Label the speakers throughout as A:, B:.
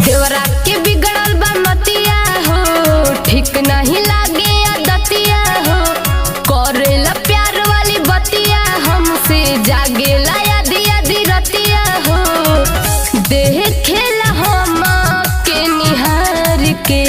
A: देवरा के बिगड़ल बा मतिया हो, ठीक नहीं लागे आदतिया हो। करेला प्यार वाली बतिया हमसे, जागेला आधी आधी रतिया हो। देखेला हम के निहार के,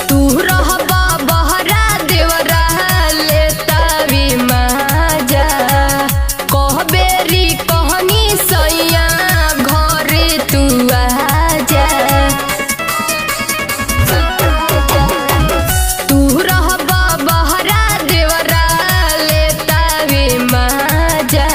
A: तू रहबा बहरा देवरा लेतावी माजा। कहबेरी कहनी सैया घरे तू आजा। तू रहबा बहरा देवरा लेतावी माजा।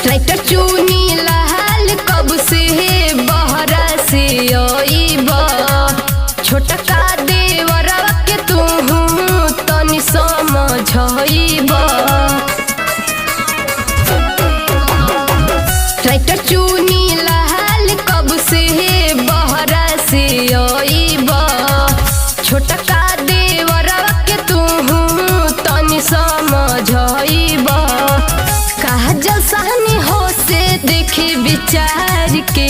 A: ट्रैक्टर चूनी लाल कब से बहरा से आईबा। छोटका देवरवा के तू तनी समझाईबा। ट्रैक्टर चूनी लाल कब से बहरा से आईबा। छोटका देवरवा के तू तनी समझाईबा। काजल सहनी हो से देखी विचार के।